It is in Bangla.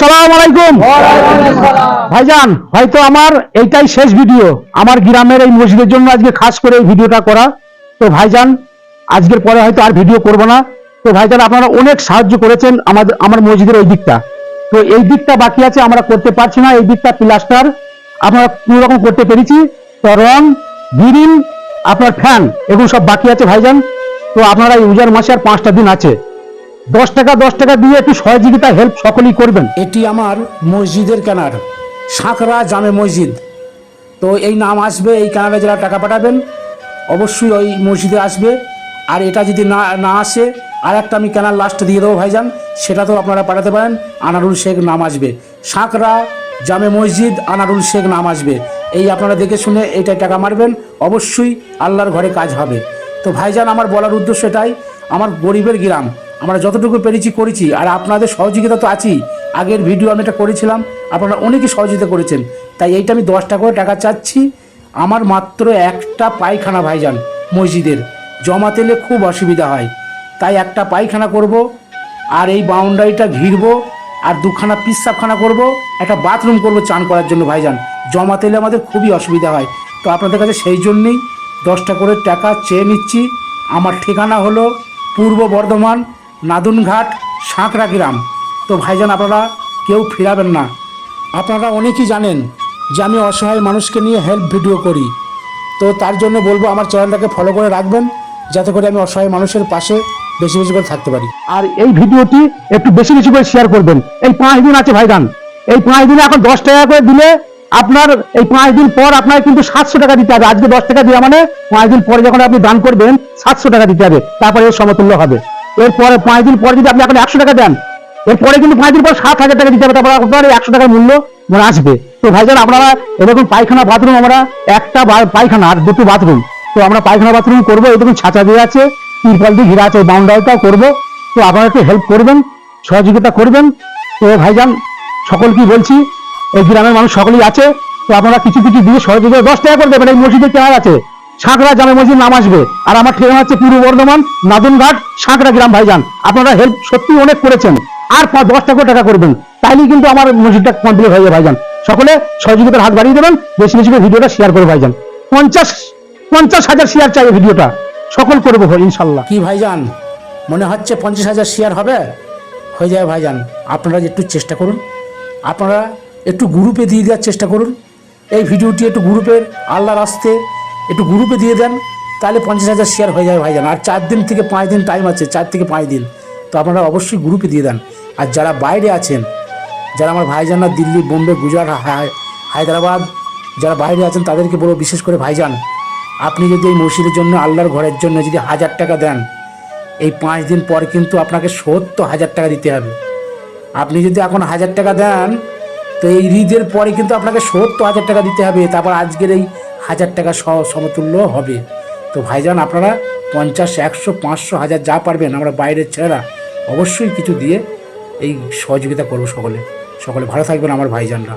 সালাম আলাইকুম ভাইজান, হয়তো আমার এইটাই শেষ ভিডিও আমার গ্রামের এই মসজিদের জন্য আজকে খাস করে এই ভিডিওটা করা। তো ভাইজান, আজকের পরে হয়তো আর ভিডিও করব না। তো ভাইজান, আপনারা অনেক সাহায্য করেছেন আমার মসজিদের ওই দিকটা। তো এই দিকটা বাকি আছে, আমরা করতে পারছি না। এই দিকটা প্লাস্টার আপনারা কোনো রকম করতে পেরেছি, তো রং, গ্রিল, আপনার ফ্যান এগুলো সব বাকি আছে ভাইজান। তো আপনারা ইউজার মাসে আর 5টা দিন আছে, 10 টাকা দিয়ে একটু সহযোগিতা হেল্প সকলেই করবেন। এটি আমার মসজিদের কেনার, সাঁকড়া জামে মসজিদ। তো এই নাম আসবে, এই কেনারে যারা টাকা পাঠাবেন অবশ্যই ওই মসজিদে আসবে। আর এটা যদি না আসে, আর একটা আমি কেনার লাস্ট দিয়ে দেবো ভাইজান, সেটা তো আপনারা পাঠাতে পারেন। আনারুল শেখ নাম আসবে, সাঁকড়া জামে মসজিদ আনারুল শেখ নাম আসবে। এই আপনারা দেখে শুনে এইটাই টাকা মারবেন, অবশ্যই আল্লাহর ঘরে কাজ হবে। তো ভাইজান, আমার বলার উদ্দেশ্য এটাই, আমার গরিবের গ্রাম, আমরা যতটুকু পেরেছি করেছি, আর আপনাদের সহযোগিতা তো আছেই। আগের ভিডিও আমি এটা করেছিলাম, আপনারা অনেকেই সহযোগিতা করেছেন। তাই এইটা আমি 10 টাকা করে টাকা চাচ্ছি। আমার মাত্র একটা পায়খানা ভাইজান মসজিদের, জমাতে এলে খুব অসুবিধা হয়, তাই একটা পায়খানা করব, আর এই বাউন্ডারিটা ঘিরবো, আর 2খানা পিসাবখানা করব, একটা বাথরুম করব চান করার জন্য ভাইজান। জমাতে এলে আমাদের খুবই অসুবিধা হয়। তো আপনাদের কাছে সেই জন্যেই 10টা করে টাকা চেয়ে নিচ্ছি। আমার ঠিকানা হলো পূর্ব বর্ধমান, নাদুনঘাট, সাঁকড়া গ্রাম। তো ভাইজান, আপনারা কেউ ফিরাবেন না। আপনারা অনেকেই জানেন যে আমি অসহায় মানুষকে নিয়ে হেল্প ভিডিও করি। তো তার জন্য বলবো আমার চ্যানেলটাকে ফলো করে রাখবেন, যাতে করে আমি অসহায় মানুষের পাশে বেশি বেশি করে থাকতে পারি। আর এই ভিডিওটি একটু বেশি বেশি করে শেয়ার করবেন। এই 5 দিন আছে ভাইজান, এই 5 দিনে এখন 10 টাকা করে দিলে আপনার এই 5 দিন পর আপনার কিন্তু 700 টাকা দিতে হবে। আজকে 10 টাকা দেওয়া মানে 5 দিন পরে যখন আপনি দান করবেন 700 টাকা দিতে হবে, তারপরে এর সমতুল্য হবে। এরপরে 5 দিন পরে যদি আপনি এখন 100 টাকা দেন, এরপরে কিন্তু 5 দিন পর 7,000 টাকা দিতে হবে, তারপর আপনার 100 টাকার মূল্য আসবে। তো ভাইজান, আপনারা এরকম পায়খানা বাথরুম, আমরা একটা পায়খানা আর 2টো বাথরুম, তো আমরা পায়খানা বাথরুম করবো। এরকম ছাঁচা দিয়ে আছে, তিরপল দিয়ে ঘিরা আছে, বাউন্ডারিটাও করবো। তো আপনারা একটু হেল্প করবেন, সহযোগিতা করবেন। তো ভাইজান, সকলকে বলছি, এই গ্রামের মানুষ সকলেই আছে, তো আপনারা কিছু কিছু দিয়ে সহযোগিতা 10 টাকা করে দেবেন। এই মসজিদের কেনার আছে, সাঁকড়া জামে মসজিদ নাম আসবে। আর আমার ঠিকানা হচ্ছে পূর্ব বর্ধমান, নাদুনঘাট, সাঁকড়া গ্রাম। ভাইজান, আপনারা হেল্প সত্যি অনেক করেছেন, আর 10 টাকা করবেন, তাইলেই কিন্তু আমার মসজিদটা কমপ্লিট হয়ে যাবে। ভাইজান, সকলে সহযোগিতার হাত বাড়িয়ে দেবেন, বেশি বেশি করে ভিডিওটা শেয়ার করে ভাইজান। 50,000 শেয়ার চাই ভিডিওটা, সকল করবো ইনশাল্লাহ। কি ভাইজান, মনে হচ্ছে 50,000 শেয়ার হবে? হয়ে যাবে ভাইজান। আপনারা একটু চেষ্টা করুন, আপনারা একটু গ্রুপে দিয়ে দেওয়ার চেষ্টা করুন। এই ভিডিওটি একটু গ্রুপের, আল্লাহর রাস্তে একটু গ্রুপে দিয়ে দেন, তাহলে 50,000 শেয়ার হয়ে যাবে ভাইজান। আর 4 দিন থেকে 5 দিন টাইম আছে, 4 থেকে 5 দিন। তো আপনারা অবশ্যই গ্রুপে দিয়ে দেন। আর যারা বাইরে আছেন, যারা আমার ভাইজানরা দিল্লি, বোম্বে, গুজরাট, হায়দ্রাবাদ, যারা বাইরে আছেন, তাদেরকে বলবো বিশেষ করে, ভাইজান আপনি যদি এই মসজিদের জন্য, আল্লাহর ঘরের জন্য যদি 1000 টাকা দেন, এই 5 দিন পর কিন্তু আপনাকে 70,000 টাকা দিতে হবে। আপনি যদি এখন 1000 টাকা দেন, তো এই ঈদের পরে কিন্তু আপনাকে 70,000 টাকা দিতে হবে, তারপর আজকের এই 1000 টাকা সমতুল্য হবে। তো ভাইজান, আপনারা 50, 100, 500, 1000 যা পারবেন, আমরা বাইরের ছেলেরা অবশ্যই কিছু দিয়ে এই সহযোগিতা করবো। সকলে ভালো থাকবেন আমার ভাইজানরা।